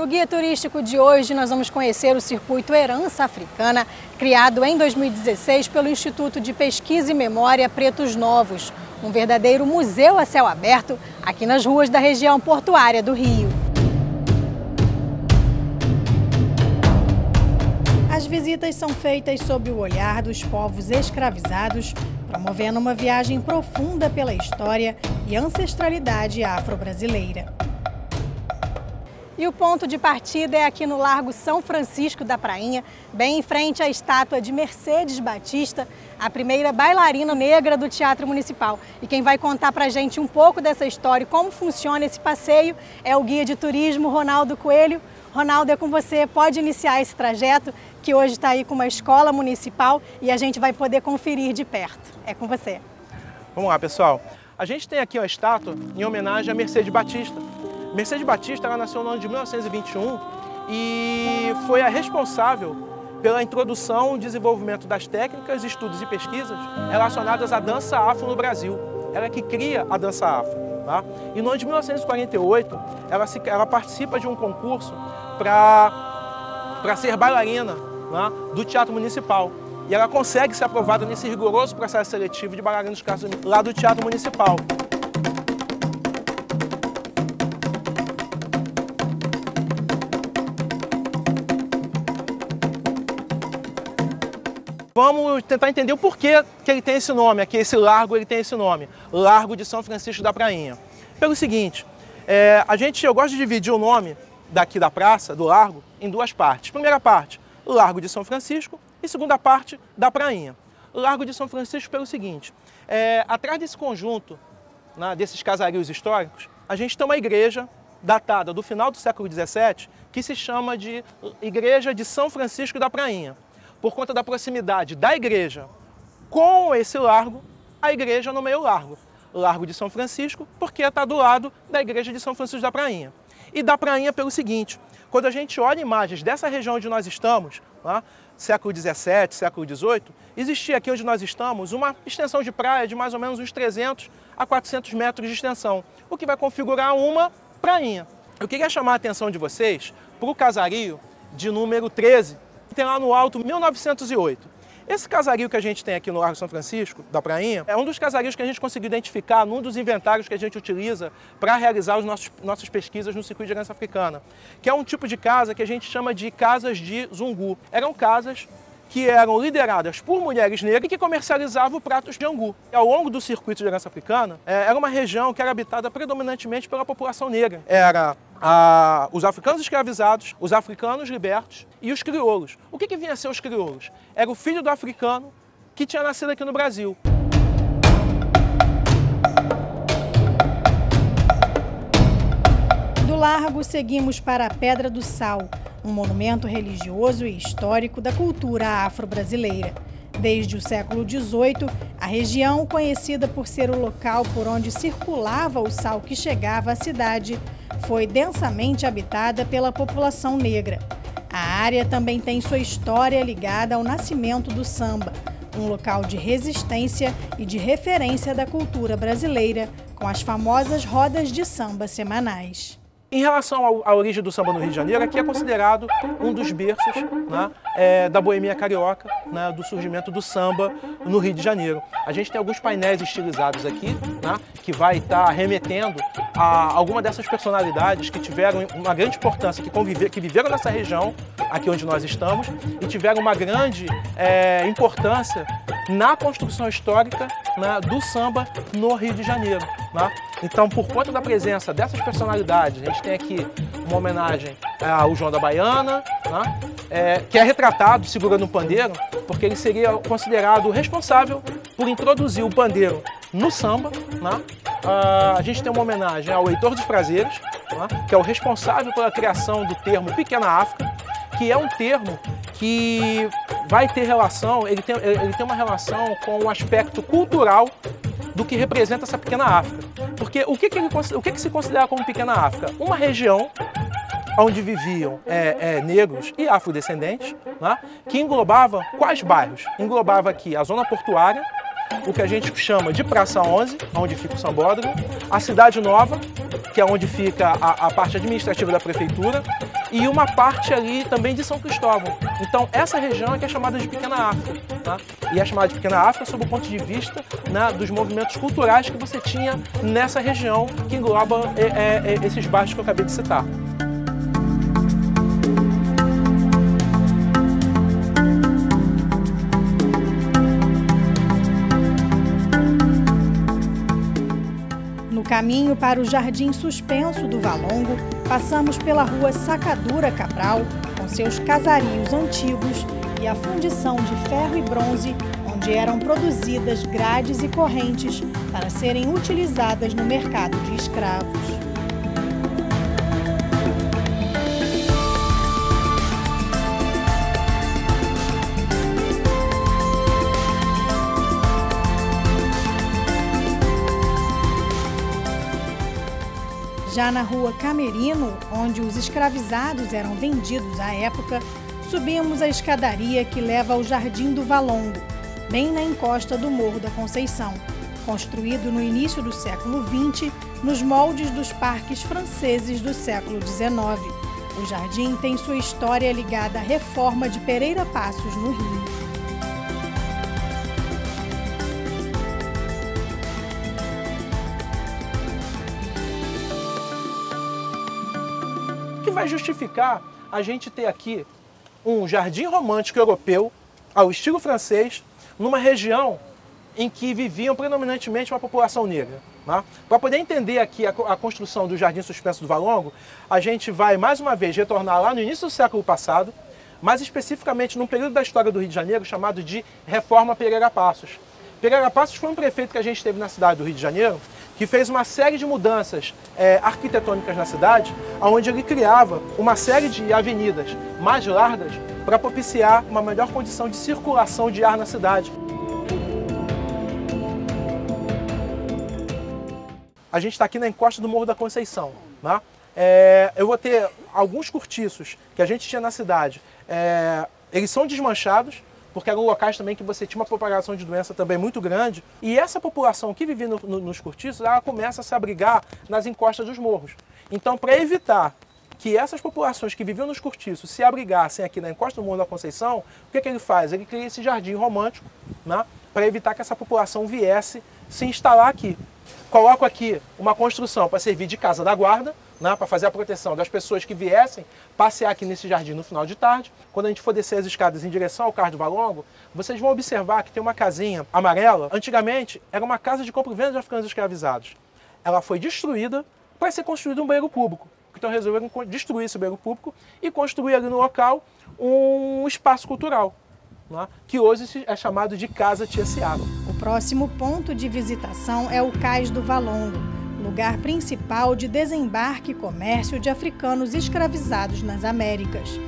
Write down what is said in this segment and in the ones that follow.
No guia turístico de hoje, nós vamos conhecer o circuito Herança Africana, criado em 2016 pelo Instituto de Pesquisa e Memória Pretos Novos, um verdadeiro museu a céu aberto aqui nas ruas da região portuária do Rio. As visitas são feitas sob o olhar dos povos escravizados, promovendo uma viagem profunda pela história e ancestralidade afro-brasileira. E o ponto de partida é aqui no Largo São Francisco da Prainha, bem em frente à estátua de Mercedes Batista, a primeira bailarina negra do Teatro Municipal. E quem vai contar pra gente um pouco dessa história e como funciona esse passeio é o guia de turismo Ronaldo Coelho. Ronaldo, é com você, pode iniciar esse trajeto, que hoje está aí com uma escola municipal e a gente vai poder conferir de perto. É com você. Vamos lá, pessoal. A gente tem aqui uma estátua em homenagem a Mercedes Batista. Mercedes Batista, ela nasceu no ano de 1921 e foi a responsável pela introdução e desenvolvimento das técnicas, estudos e pesquisas relacionadas à dança afro no Brasil. Ela é que cria a dança afro. Tá? E no ano de 1948, ela participa de um concurso para ser bailarina, tá, do Teatro Municipal. E ela consegue ser aprovada nesse rigoroso processo seletivo de bailarinos lá do Teatro Municipal. Vamos tentar entender o porquê que ele tem esse nome, aqui esse largo ele tem esse nome, Largo de São Francisco da Prainha. Pelo seguinte, eu gosto de dividir o nome daqui da praça, do largo, em duas partes. Primeira parte, Largo de São Francisco, e segunda parte, da Prainha. Largo de São Francisco pelo seguinte, atrás desse conjunto, né, desses casarios históricos, a gente tem uma igreja datada do final do século XVII, que se chama de Igreja de São Francisco da Prainha. Por conta da proximidade da igreja com esse largo, a igreja nomeia o largo. Largo de São Francisco, porque está do lado da igreja de São Francisco da Prainha. E da Prainha pelo seguinte, quando a gente olha imagens dessa região onde nós estamos, lá, século XVII, século XVIII, existia aqui onde nós estamos uma extensão de praia de mais ou menos uns 300 a 400 metros de extensão, o que vai configurar uma prainha. Eu queria chamar a atenção de vocês para o casario de número 13, que tem lá no alto 1908. Esse casario que a gente tem aqui no Largo São Francisco, da Prainha, é um dos casarios que a gente conseguiu identificar num dos inventários que a gente utiliza para realizar nossas pesquisas no circuito de herança africana, que é um tipo de casa que a gente chama de casas de zungu. Eram casas que eram lideradas por mulheres negras e que comercializavam pratos de angu. E ao longo do circuito de herança africana, era uma região que era habitada predominantemente pela população negra. Era os africanos escravizados, os africanos libertos e os crioulos. O que vinha a ser os crioulos? Era o filho do africano que tinha nascido aqui no Brasil. Do Largo, seguimos para a Pedra do Sal, um monumento religioso e histórico da cultura afro-brasileira. Desde o século XVIII, a região, conhecida por ser o local por onde circulava o sal que chegava à cidade, foi densamente habitada pela população negra. A área também tem sua história ligada ao nascimento do samba, um local de resistência e de referência da cultura brasileira, com as famosas rodas de samba semanais. Em relação à origem do samba no Rio de Janeiro, aqui é considerado um dos berços, né, da boemia carioca, né, do surgimento do samba no Rio de Janeiro. A gente tem alguns painéis estilizados aqui, né, que vai estar remetendo a alguma dessas personalidades que tiveram uma grande importância, que viveram nessa região, aqui onde nós estamos, e tiveram uma grande importância na construção histórica, né, do samba no Rio de Janeiro. Né? Então, por conta da presença dessas personalidades, a gente tem aqui uma homenagem ao João da Baiana, né, que é retratado segurando um pandeiro, porque ele seria considerado responsável por introduzir o pandeiro no samba. Né? A gente tem uma homenagem ao Heitor dos Prazeres, né, que é o responsável pela criação do termo Pequena África, que é um termo que vai ter relação, ele tem uma relação com o aspecto cultural do que representa essa pequena África. Porque o que se considera como pequena África? Uma região onde viviam negros e afrodescendentes, né, que englobava quais bairros? Englobava aqui a zona portuária, o que a gente chama de Praça 11, onde fica o Sambódromo, a Cidade Nova, que é onde fica a parte administrativa da prefeitura, e uma parte ali também de São Cristóvão. Então essa região é que é chamada de Pequena África, tá? E é chamada de Pequena África sob o ponto de vista, né, dos movimentos culturais que você tinha nessa região que engloba esses bairros que eu acabei de citar. No caminho para o Jardim Suspenso do Valongo, passamos pela rua Sacadura Cabral, com seus casarios antigos e a fundição de ferro e bronze, onde eram produzidas grades e correntes para serem utilizadas no mercado de escravos. Já na rua Camerino, onde os escravizados eram vendidos à época, subimos a escadaria que leva ao Jardim do Valongo, bem na encosta do Morro da Conceição, construído no início do século XX, nos moldes dos parques franceses do século XIX. O jardim tem sua história ligada à reforma de Pereira Passos, no Rio. Que vai justificar a gente ter aqui um jardim romântico europeu, ao estilo francês, numa região em que viviam predominantemente uma população negra. Né? Para poder entender aqui a construção do Jardim Suspenso do Valongo, a gente vai mais uma vez retornar lá no início do século passado, mais especificamente num período da história do Rio de Janeiro chamado de Reforma Pereira Passos. Pereira Passos foi um prefeito que a gente teve na cidade do Rio de Janeiro, que fez uma série de mudanças arquitetônicas na cidade, onde ele criava uma série de avenidas mais largas para propiciar uma melhor condição de circulação de ar na cidade. A gente está aqui na encosta do Morro da Conceição. Né? Eu vou ter alguns cortiços que a gente tinha na cidade. Eles são desmanchados, porque eram locais também que você tinha uma propagação de doença também muito grande. E essa população que vivia nos cortiços, ela começa a se abrigar nas encostas dos morros. Então, para evitar que essas populações que viviam nos cortiços se abrigassem aqui na encosta do Morro da Conceição, o que ele faz? Ele cria esse jardim romântico, né, para evitar que essa população viesse se instalar aqui. Coloco aqui uma construção para servir de casa da guarda, né, para fazer a proteção das pessoas que viessem passear aqui nesse jardim no final de tarde. Quando a gente for descer as escadas em direção ao Cais do Valongo, vocês vão observar que tem uma casinha amarela. Antigamente era uma casa de compra e venda de africanos escravizados. Ela foi destruída para ser construído um banheiro público. Então resolveram destruir esse banheiro público e construir ali no local um espaço cultural, né, que hoje é chamado de Casa Tia Seara. O próximo ponto de visitação é o Cais do Valongo, lugar principal de desembarque e comércio de africanos escravizados nas Américas.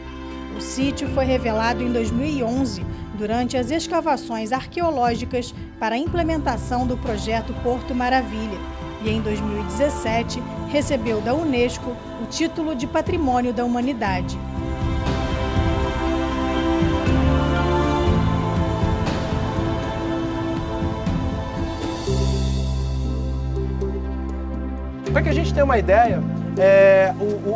O sítio foi revelado em 2011, durante as escavações arqueológicas para a implementação do projeto Porto Maravilha, e em 2017 recebeu da Unesco o título de Patrimônio da Humanidade. Para que a gente tenha uma ideia,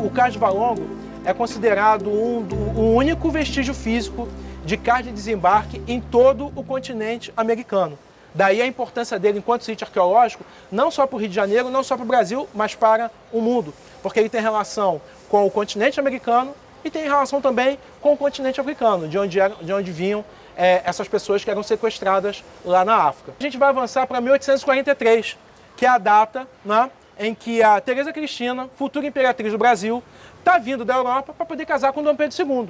o Cais do Valongo é considerado um único vestígio físico de cais de desembarque em todo o continente americano. Daí a importância dele enquanto sítio arqueológico, não só para o Rio de Janeiro, não só para o Brasil, mas para o mundo. Porque ele tem relação com o continente americano e tem relação também com o continente africano, de onde vinham essas pessoas que eram sequestradas lá na África. A gente vai avançar para 1843, que é a data, né, em que a Teresa Cristina, futura imperatriz do Brasil, está vindo da Europa para poder casar com Dom Pedro II.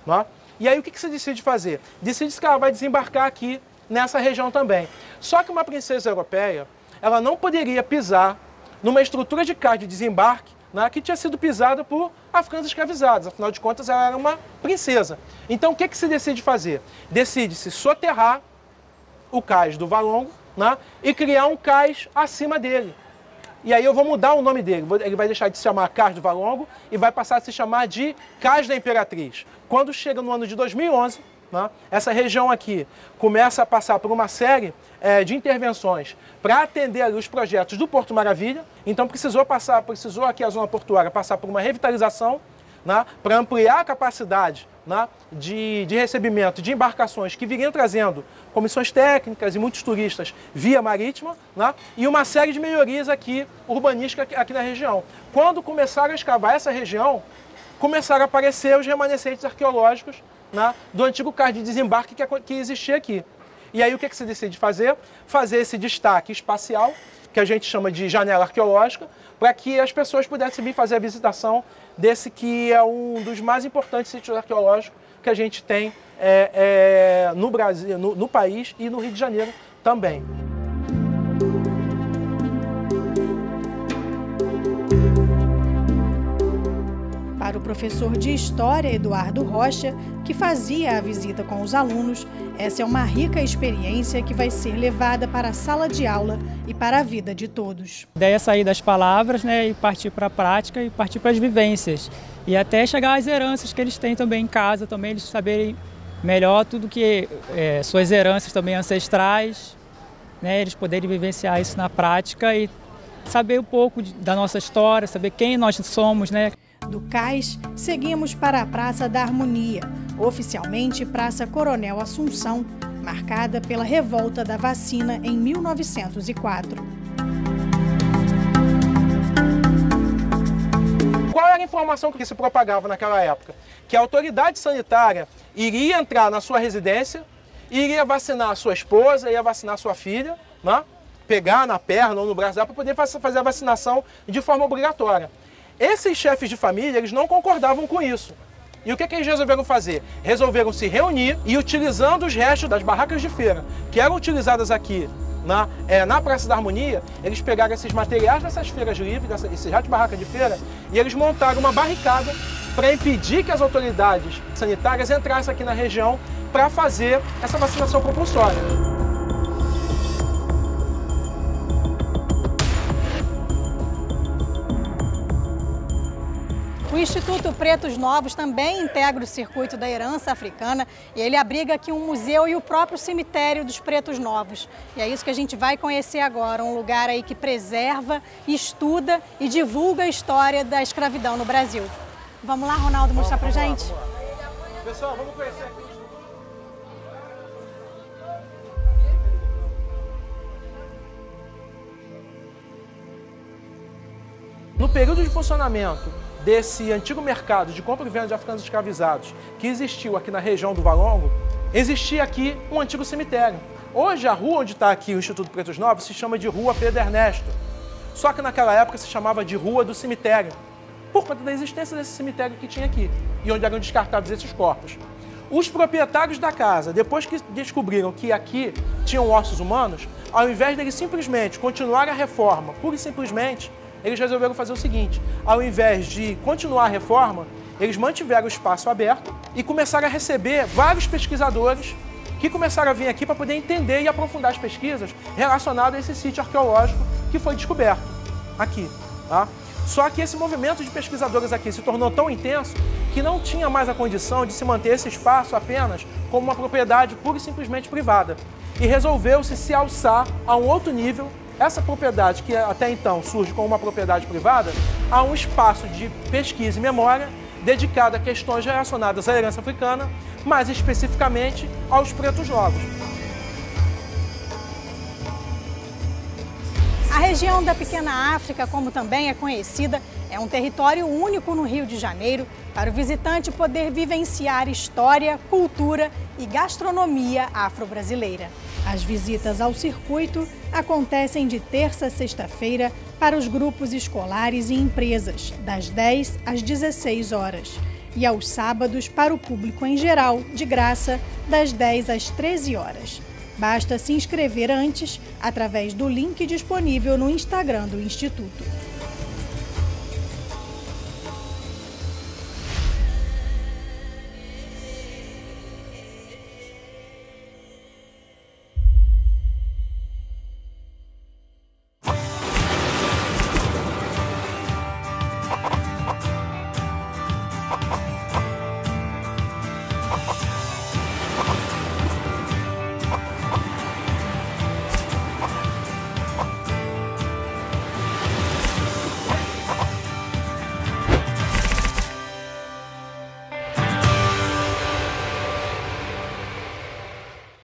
Né? E aí o que se decide fazer? Decide que ela vai desembarcar aqui nessa região também. Só que uma princesa europeia, ela não poderia pisar numa estrutura de cais de desembarque, né, que tinha sido pisada por africanos escravizados. Afinal de contas, ela era uma princesa. Então o que se decide fazer? Decide-se soterrar o cais do Valongo, né, e criar um cais acima dele. E aí eu vou mudar o nome dele, ele vai deixar de se chamar Cais do Valongo e vai passar a se chamar de Cais da Imperatriz. Quando chega no ano de 2011, né, essa região aqui começa a passar por uma série de intervenções para atender ali os projetos do Porto Maravilha. Então precisou aqui a zona portuária passar por uma revitalização. né, para ampliar a capacidade, né, de recebimento de embarcações que viriam trazendo comissões técnicas e muitos turistas via marítima, né, e uma série de melhorias aqui urbanísticas aqui na região. Quando começaram a escavar essa região, começaram a aparecer os remanescentes arqueológicos, né, do antigo cais de desembarque que existia aqui. E aí o que se decide fazer? Fazer esse destaque espacial, que a gente chama de janela arqueológica, para que as pessoas pudessem vir fazer a visitação desse que é um dos mais importantes sítios arqueológicos que a gente tem no Brasil, no país e no Rio de Janeiro também. Para o professor de História, Eduardo Rocha, que fazia a visita com os alunos, essa é uma rica experiência que vai ser levada para a sala de aula e para a vida de todos. A ideia é sair das palavras, né, e partir para a prática e partir para as vivências. E até chegar às heranças que eles têm também em casa, também eles saberem melhor tudo que suas heranças também ancestrais, né, eles poderem vivenciar isso na prática e saber um pouco da nossa história, saber quem nós somos, né? Do cais, seguimos para a Praça da Harmonia, oficialmente Praça Coronel Assunção, marcada pela revolta da vacina em 1904. Qual era a informação que se propagava naquela época? Que a autoridade sanitária iria entrar na sua residência, iria vacinar a sua esposa, iria vacinar a sua filha, né? Pegar na perna ou no braço dela para poder fazer a vacinação de forma obrigatória. Esses chefes de família, eles não concordavam com isso. E o que eles resolveram fazer? Resolveram se reunir e, utilizando os restos das barracas de feira, que eram utilizadas aqui na Praça da Harmonia, eles pegaram esses materiais dessas feiras livres, esses restos de barracas de feira, e eles montaram uma barricada para impedir que as autoridades sanitárias entrassem aqui na região para fazer essa vacinação compulsória. O Instituto Pretos Novos também integra o circuito da herança africana e ele abriga aqui um museu e o próprio cemitério dos Pretos Novos. E é isso que a gente vai conhecer agora, um lugar aí que preserva, estuda e divulga a história da escravidão no Brasil. Vamos lá, Ronaldo, mostrar pra gente? Vamos lá. Pessoal, vamos conhecer aqui. No período de funcionamento desse antigo mercado de compra e venda de africanos escravizados que existiu aqui na região do Valongo, existia aqui um antigo cemitério. Hoje a rua onde está aqui o Instituto Pretos Novos se chama de Rua Pedro Ernesto. Só que naquela época se chamava de Rua do Cemitério, por conta da existência desse cemitério que tinha aqui e onde eram descartados esses corpos. Os proprietários da casa, depois que descobriram que aqui tinham ossos humanos, ao invés deles simplesmente continuar a reforma, pura e simplesmente, eles resolveram fazer o seguinte: ao invés de continuar a reforma, eles mantiveram o espaço aberto e começaram a receber vários pesquisadores que começaram a vir aqui para poder entender e aprofundar as pesquisas relacionadas a esse sítio arqueológico que foi descoberto aqui. Tá? Só que esse movimento de pesquisadores aqui se tornou tão intenso que não tinha mais a condição de se manter esse espaço apenas como uma propriedade pura e simplesmente privada. E resolveu-se se alçar a um outro nível. Essa propriedade, que até então surge como uma propriedade privada, a um espaço de pesquisa e memória dedicado a questões relacionadas à herança africana, mais especificamente aos Pretos Novos. A região da Pequena África, como também é conhecida, é um território único no Rio de Janeiro para o visitante poder vivenciar história, cultura e gastronomia afro-brasileira. As visitas ao circuito acontecem de terça a sexta-feira para os grupos escolares e empresas, das 10 às 16 horas, e aos sábados para o público em geral, de graça, das 10 às 13 horas. Basta se inscrever antes, através do link disponível no Instagram do Instituto.